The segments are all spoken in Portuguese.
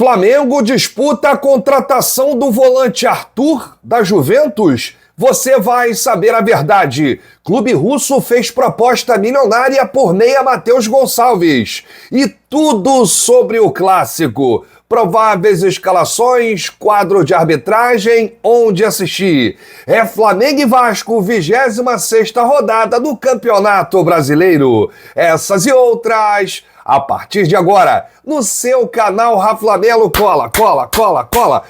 Flamengo disputa a contratação do volante Arthur, da Juventus. Você vai saber a verdade. Clube russo fez proposta milionária por Neia Matheus Gonçalves. E tudo sobre o clássico. Prováveis escalações, quadro de arbitragem, onde assistir. É Flamengo e Vasco, 26ª rodada do Campeonato Brasileiro. Essas e outras, a partir de agora, no seu canal Raflamelo. Cola. Cola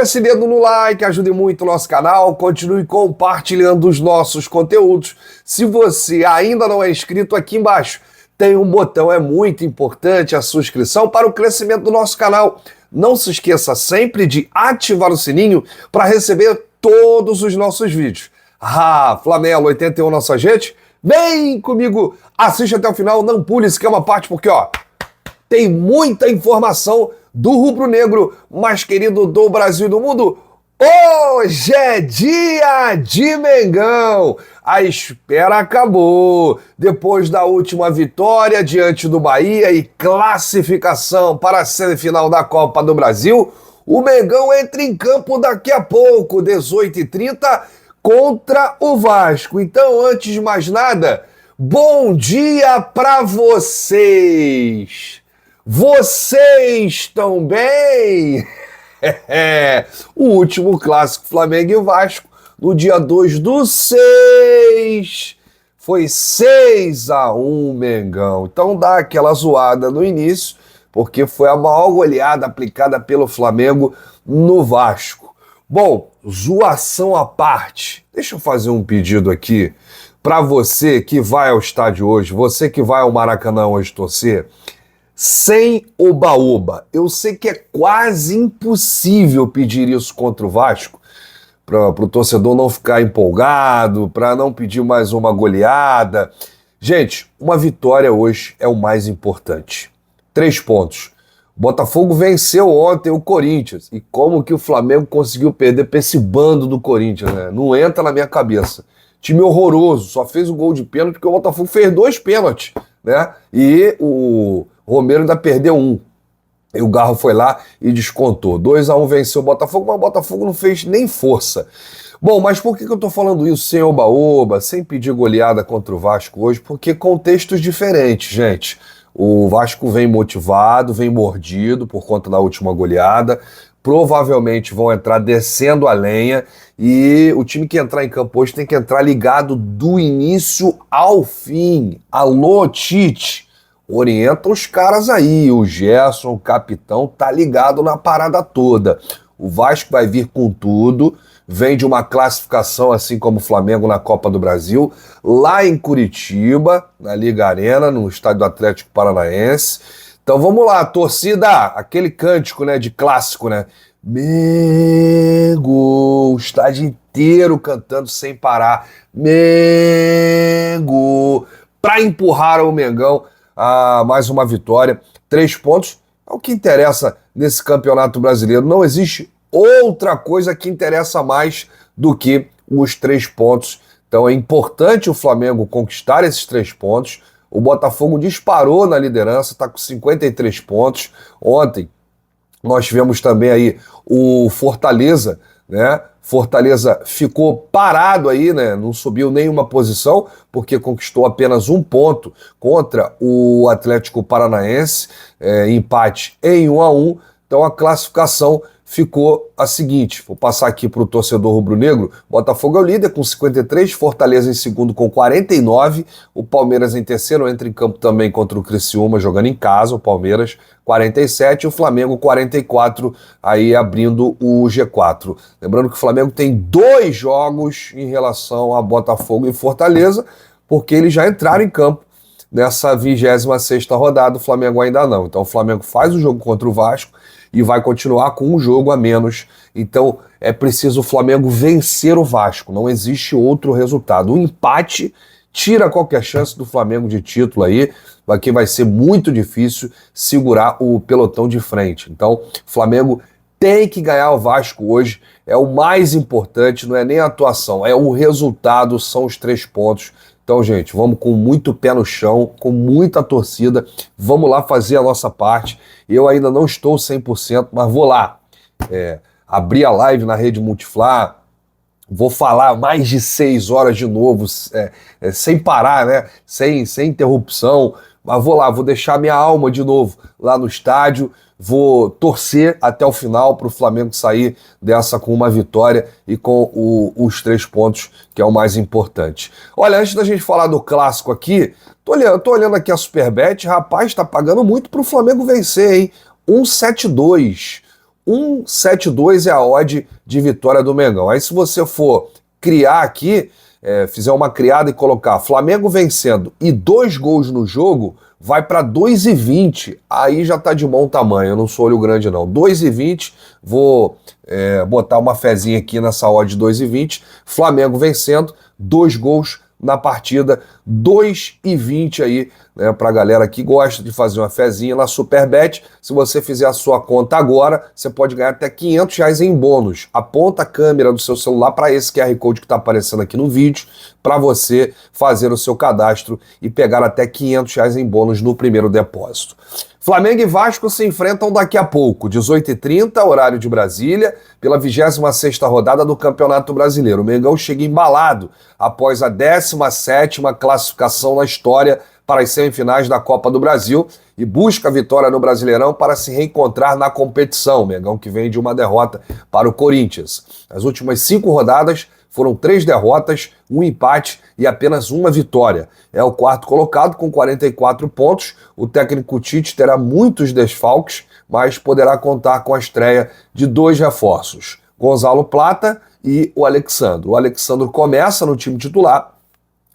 esse dedo no like, ajude muito o nosso canal, continue compartilhando os nossos conteúdos. Se você ainda não é inscrito, aqui embaixo tem um botão, é muito importante a sua inscrição para o crescimento do nosso canal. Não se esqueça sempre de ativar o sininho para receber todos os nossos vídeos. Raflamelo 81 nossa gente, vem comigo, assiste até o final, não pule esse que é uma parte, porque tem muita informação do rubro-negro mais querido do Brasil e do mundo. Hoje é dia de Mengão. A espera acabou. Depois da última vitória diante do Bahia e classificação para a semifinal da Copa do Brasil, o Mengão entra em campo daqui a pouco, 18h30, contra o Vasco. Então, antes de mais nada, bom dia para vocês! Vocês estão bem? O último clássico Flamengo e Vasco, no dia 2/6, foi 6-1 Mengão. Então dá aquela zoada no início, porque foi a maior goleada aplicada pelo Flamengo no Vasco. Bom, zoação à parte, deixa eu fazer um pedido aqui para você que vai ao estádio hoje, você que vai ao Maracanã hoje torcer, sem oba-oba. Eu sei que é quase impossível pedir isso contra o Vasco, para o torcedor não ficar empolgado, para não pedir mais uma goleada. Gente, uma vitória hoje é o mais importante. 3 pontos. O Botafogo venceu ontem o Corinthians. E como que o Flamengo conseguiu perder para esse bando do Corinthians, né? Não entra na minha cabeça. Time horroroso, só fez o gol de pênalti porque o Botafogo fez 2 pênaltis, né? E o Romero ainda perdeu 1. E o Garro foi lá e descontou. 2-1 venceu o Botafogo, mas o Botafogo não fez nem força. Bom, mas por que eu tô falando isso sem oba-oba, sem pedir goleada contra o Vasco hoje? Porque contextos diferentes, gente. O Vasco vem motivado, vem mordido por conta da última goleada. Provavelmente vão entrar descendo a lenha. E o time que entrar em campo hoje tem que entrar ligado do início ao fim. Alô, Tite! Orienta os caras aí, o Gerson, o capitão, tá ligado na parada toda. O Vasco vai vir com tudo, vem de uma classificação assim como o Flamengo na Copa do Brasil, lá em Curitiba, na Liga Arena, no estádio do Atlético Paranaense. Então vamos lá, torcida, aquele cântico, né, de clássico, né? Mengo, o estádio inteiro cantando sem parar. Mengo, pra empurrar o Mengão mais uma vitória, 3 pontos, é o que interessa nesse Campeonato Brasileiro. Não existe outra coisa que interessa mais do que os 3 pontos. Então é importante o Flamengo conquistar esses 3 pontos. O Botafogo disparou na liderança, está com 53 pontos. Ontem nós tivemos também aí o Fortaleza, né? Fortaleza ficou parado aí, né? Não subiu nenhuma posição, porque conquistou apenas 1 ponto contra o Atlético Paranaense, empate em 1-1. Então a classificação ficou a seguinte, vou passar aqui para o torcedor rubro-negro. Botafogo é o líder com 53, Fortaleza em segundo com 49, o Palmeiras em terceiro, entra em campo também contra o Criciúma, jogando em casa, o Palmeiras 47 e o Flamengo 44, aí abrindo o G4. Lembrando que o Flamengo tem 2 jogos em relação a Botafogo e Fortaleza, porque eles já entraram em campo nessa 26ª rodada, o Flamengo ainda não. Então o Flamengo faz o jogo contra o Vasco e vai continuar com um jogo a menos. Então é preciso o Flamengo vencer o Vasco, não existe outro resultado. O empate tira qualquer chance do Flamengo de título aí, porque vai ser muito difícil segurar o pelotão de frente. Então o Flamengo tem que ganhar o Vasco hoje, é o mais importante, não é nem a atuação, é o resultado, são os 3 pontos. Então, gente, vamos com muito pé no chão, com muita torcida, vamos lá fazer a nossa parte. Eu ainda não estou 100%, mas vou lá abrir a live na Rede Multiflá, vou falar mais de 6 horas de novo, sem parar, né? Sem interrupção. Mas vou lá, vou deixar minha alma de novo lá no estádio, vou torcer até o final para o Flamengo sair dessa com uma vitória e com os 3 pontos, que é o mais importante. Olha, antes da gente falar do clássico aqui, tô olhando aqui a Superbet, rapaz, tá pagando muito para o Flamengo vencer, hein? 1,72. 1,72 é a odd de vitória do Mengão. Aí se você for criar aqui, fizer uma criada e colocar Flamengo vencendo e 2 gols no jogo, vai para 2,20. Aí já tá de bom tamanho, eu não sou olho grande não. 2,20, vou botar uma fezinha aqui nessa odd de 2,20. Flamengo vencendo, 2 gols na partida, 2,20 aí, né, pra galera que gosta de fazer uma fezinha na Superbet. Se você fizer a sua conta agora, você pode ganhar até R$500 em bônus. Aponta a câmera do seu celular para esse QR Code que está aparecendo aqui no vídeo, para você fazer o seu cadastro e pegar até R$500 em bônus no primeiro depósito. Flamengo e Vasco se enfrentam daqui a pouco, 18h30, horário de Brasília, pela 26ª rodada do Campeonato Brasileiro. O Mengão chega embalado após a 17ª classificação na história para as semifinais da Copa do Brasil e busca a vitória no Brasileirão para se reencontrar na competição. O Mengão que vem de uma derrota para o Corinthians. As últimas 5 rodadas foram 3 derrotas, 1 empate e apenas 1 vitória. É o 4º colocado com 44 pontos. O técnico Tite terá muitos desfalques, mas poderá contar com a estreia de 2 reforços, Gonzalo Plata e o Alexandro. O Alexandro começa no time titular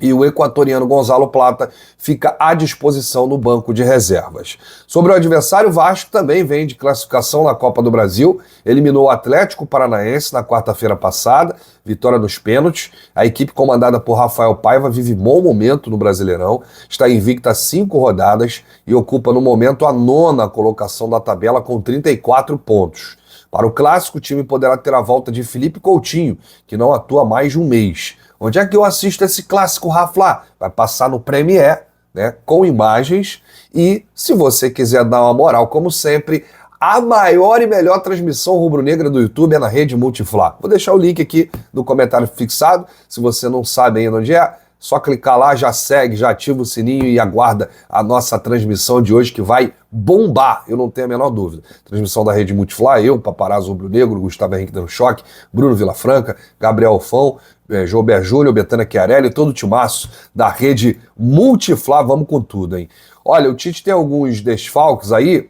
e o equatoriano Gonzalo Plata fica à disposição no banco de reservas. Sobre o adversário, o Vasco também vem de classificação na Copa do Brasil, eliminou o Atlético Paranaense na quarta-feira passada, vitória nos pênaltis. A equipe comandada por Rafael Paiva vive bom momento no Brasileirão, está invicta a 5 rodadas e ocupa no momento a 9ª colocação da tabela com 34 pontos. Para o clássico, o time poderá ter a volta de Felipe Coutinho, que não atua há mais de um mês. Onde é que eu assisto esse clássico, Rafa? Vai passar no Premiere, né, com imagens. E se você quiser dar uma moral, como sempre, a maior e melhor transmissão rubro-negra do YouTube é na Rede Multiflá. Vou deixar o link aqui no comentário fixado. Se você não sabe ainda onde é, só clicar lá, já segue, já ativa o sininho e aguarda a nossa transmissão de hoje que vai bombar, eu não tenho a menor dúvida. Transmissão da Rede Multiflá, eu, Paparazzo Rubro-Negro, Gustavo Henrique dando choque, Bruno Vilafranca, Gabriel Fão, Jober Júnior, Betânia Chiarelli, todo o timaço da Rede Multiflá, vamos com tudo, hein? Olha, o Tite tem alguns desfalques aí,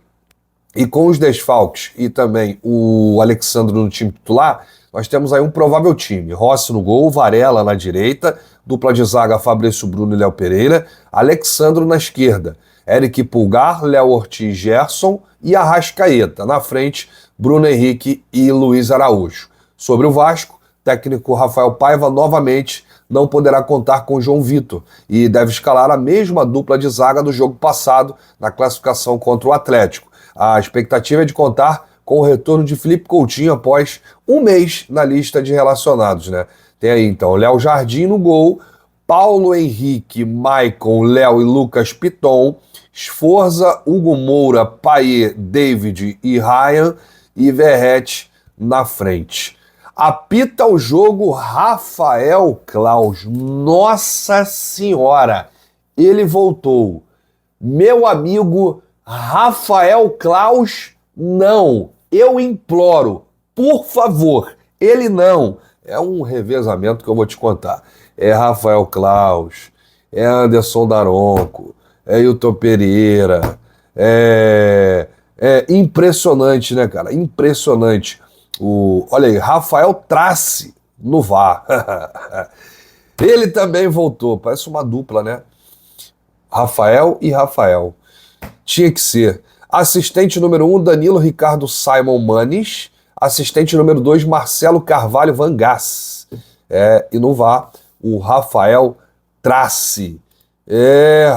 e com os desfalques e também o Alexandre no time titular, nós temos aí um provável time. Rossi no gol, Varela na direita, dupla de zaga Fabrício Bruno e Léo Pereira, Alexandro na esquerda, Eric Pulgar, Léo Ortiz, Gerson e Arrascaeta. Na frente, Bruno Henrique e Luiz Araújo. Sobre o Vasco, técnico Rafael Paiva novamente não poderá contar com João Vitor e deve escalar a mesma dupla de zaga do jogo passado na classificação contra o Atlético. A expectativa é de contar com o retorno de Felipe Coutinho após um mês na lista de relacionados, né? Tem aí então Léo Jardim no gol, Paulo Henrique, Maicon, Léo e Lucas Piton, Sforza, Hugo Moura, Payet, David e Ryan e Verratti na frente. Apita o jogo Rafael Claus. Nossa Senhora, ele voltou. Meu amigo Rafael Claus, não. Eu imploro, por favor, ele não. É um revezamento que eu vou te contar. É Rafael Claus, é Anderson Daronco, é Hilton Pereira. É impressionante, né, cara? Impressionante. Olha aí, Rafael Trace no VAR. Ele também voltou. Parece uma dupla, né? Rafael e Rafael. Tinha que ser. Assistente número 1, Danilo Ricardo Simon Manes. Assistente número 2, Marcelo Carvalho Vangas. E no VAR, o Rafael Trace.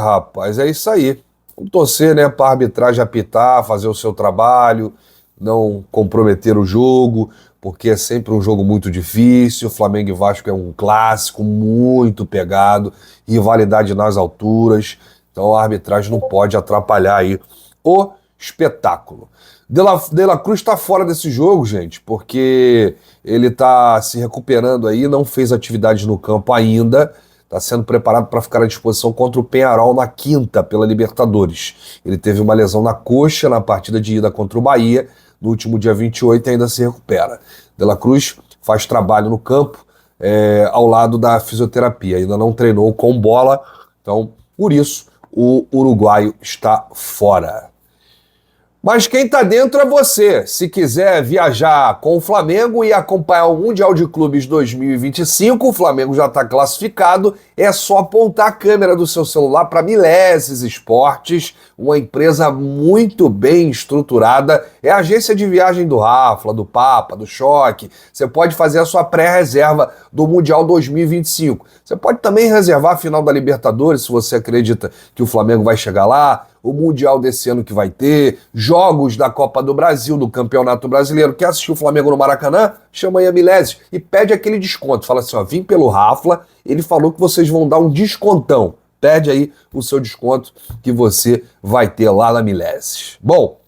Rapaz, é isso aí. Vamos torcer, né, para a arbitragem apitar, fazer o seu trabalho, não comprometer o jogo, porque é sempre um jogo muito difícil. Flamengo e Vasco é um clássico muito pegado, rivalidade nas alturas, então a arbitragem não pode atrapalhar aí o espetáculo. De La Cruz está fora desse jogo, gente, porque ele está se recuperando aí, não fez atividades no campo ainda, está sendo preparado para ficar à disposição contra o Peñarol na quinta, pela Libertadores. Ele teve uma lesão na coxa na partida de ida contra o Bahia, no último dia 28, e ainda se recupera. De La Cruz faz trabalho no campo, ao lado da fisioterapia, ainda não treinou com bola, então, por isso, o uruguaio está fora. Mas quem tá dentro é você. Se quiser viajar com o Flamengo e acompanhar o Mundial de Clubes 2025, o Flamengo já está classificado, é só apontar a câmera do seu celular para Mileses Esportes, uma empresa muito bem estruturada, é a agência de viagem do Rafla, do Papa, do Choque. Você pode fazer a sua pré-reserva do Mundial 2025. Você pode também reservar a final da Libertadores, se você acredita que o Flamengo vai chegar lá, o Mundial desse ano que vai ter, jogos da Copa do Brasil, do Campeonato Brasileiro. Quer assistir o Flamengo no Maracanã? Chama aí a Mileses e pede aquele desconto. Fala assim, ó, vim pelo Rafla, ele falou que vocês vão dar um descontão. Pede aí o seu desconto que você vai ter lá na Mileses. Bom,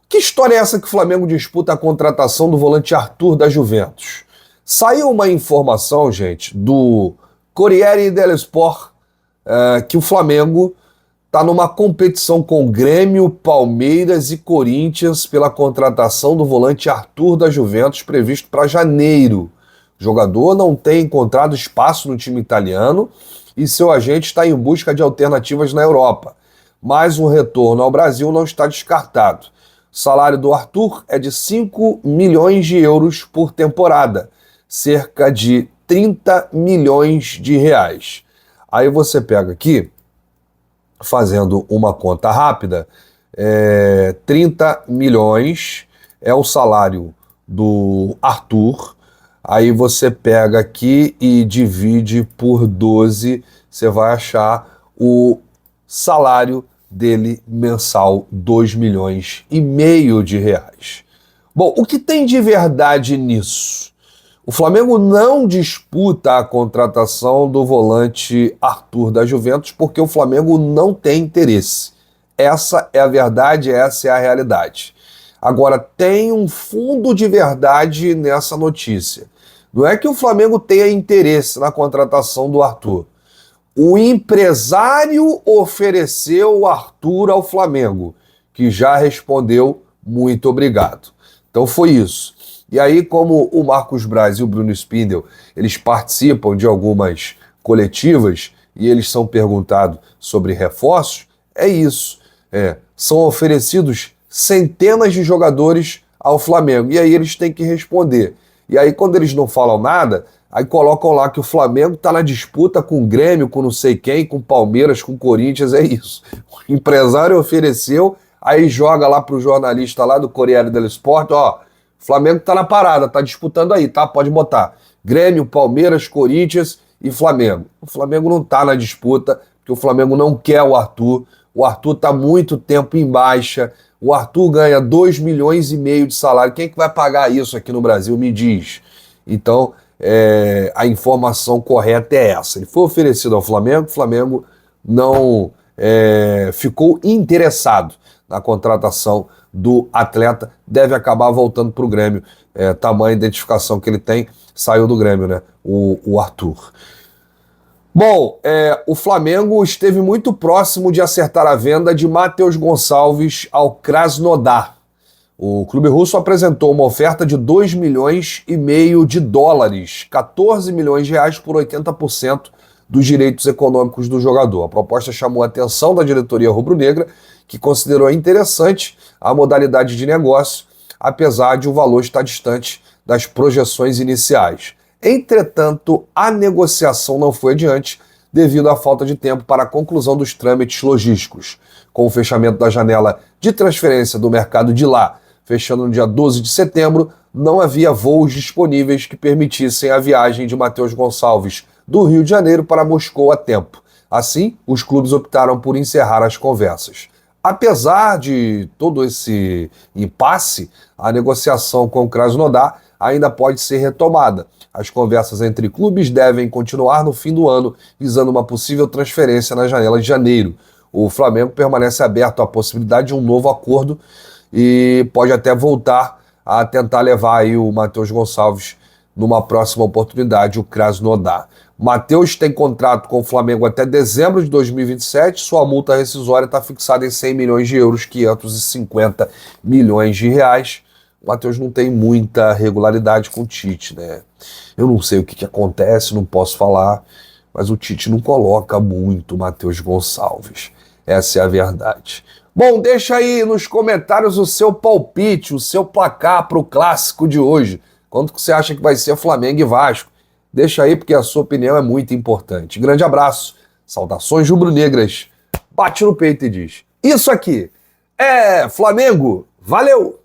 que história é essa que o Flamengo disputa a contratação do volante Arthur da Juventus? Saiu uma informação, gente, do Corriere dello Sport, que o Flamengo está numa competição com Grêmio, Palmeiras e Corinthians pela contratação do volante Arthur da Juventus, previsto para janeiro. O jogador não tem encontrado espaço no time italiano e seu agente está em busca de alternativas na Europa. Mas um retorno ao Brasil não está descartado. O salário do Arthur é de 5 milhões de euros por temporada, cerca de 30 milhões de reais. Aí você pega aqui, fazendo uma conta rápida, 30 milhões é o salário do Arthur, aí você pega aqui e divide por 12, você vai achar o salário dele mensal, 2 milhões e meio de reais. Bom, o que tem de verdade nisso? O Flamengo não disputa a contratação do volante Arthur da Juventus porque o Flamengo não tem interesse. Essa é a verdade, essa é a realidade. Agora, tem um fundo de verdade nessa notícia. Não é que o Flamengo tenha interesse na contratação do Arthur. O empresário ofereceu o Arthur ao Flamengo, que já respondeu muito obrigado. Então foi isso. E aí, como o Marcos Braz e o Bruno Spindel, eles participam de algumas coletivas e eles são perguntados sobre reforços, é isso. São oferecidos centenas de jogadores ao Flamengo. E aí eles têm que responder. E aí, quando eles não falam nada, aí colocam lá que o Flamengo está na disputa com o Grêmio, com não sei quem, com o Palmeiras, com o Corinthians, é isso. O empresário ofereceu, aí joga lá para o jornalista lá do Corriere dello Sport, ó, o Flamengo tá na parada, tá disputando aí, tá? Pode botar. Grêmio, Palmeiras, Corinthians e Flamengo. O Flamengo não tá na disputa, porque o Flamengo não quer o Arthur. O Arthur tá muito tempo em baixa. O Arthur ganha 2 milhões e meio de salário. Quem é que vai pagar isso aqui no Brasil? Me diz. Então, a informação correta é essa. Ele foi oferecido ao Flamengo, o Flamengo não ficou interessado na contratação do atleta, deve acabar voltando para o Grêmio. Tamanha identificação que ele tem, saiu do Grêmio, né? O Arthur. Bom, o Flamengo esteve muito próximo de acertar a venda de Matheus Gonçalves ao Krasnodar. O clube russo apresentou uma oferta de 2 milhões e meio de dólares, 14 milhões de reais por 80% dos direitos econômicos do jogador. A proposta chamou a atenção da diretoria rubro-negra, que considerou interessante a modalidade de negócio, apesar de o valor estar distante das projeções iniciais. Entretanto, a negociação não foi adiante devido à falta de tempo para a conclusão dos trâmites logísticos. Com o fechamento da janela de transferência do mercado de lá, fechando no dia 12 de setembro, não havia voos disponíveis que permitissem a viagem de Matheus Gonçalves do Rio de Janeiro para Moscou a tempo. Assim, os clubes optaram por encerrar as conversas. Apesar de todo esse impasse, a negociação com o Krasnodar ainda pode ser retomada. As conversas entre clubes devem continuar no fim do ano, visando uma possível transferência na janela de janeiro. O Flamengo permanece aberto à possibilidade de um novo acordo e pode até voltar a tentar levar aí o Matheus Gonçalves numa próxima oportunidade, o Krasnodar. Matheus tem contrato com o Flamengo até dezembro de 2027, sua multa rescisória está fixada em 100 milhões de euros, 550 milhões de reais. O Matheus não tem muita regularidade com o Tite, né? Eu não sei o que acontece, não posso falar, mas o Tite não coloca muito o Matheus Gonçalves. Essa é a verdade. Bom, deixa aí nos comentários o seu palpite, o seu placar para o clássico de hoje. Quanto que você acha que vai ser Flamengo e Vasco? Deixa aí, porque a sua opinião é muito importante. Grande abraço, saudações rubro-negras. Bate no peito e diz: isso aqui é Flamengo. Valeu!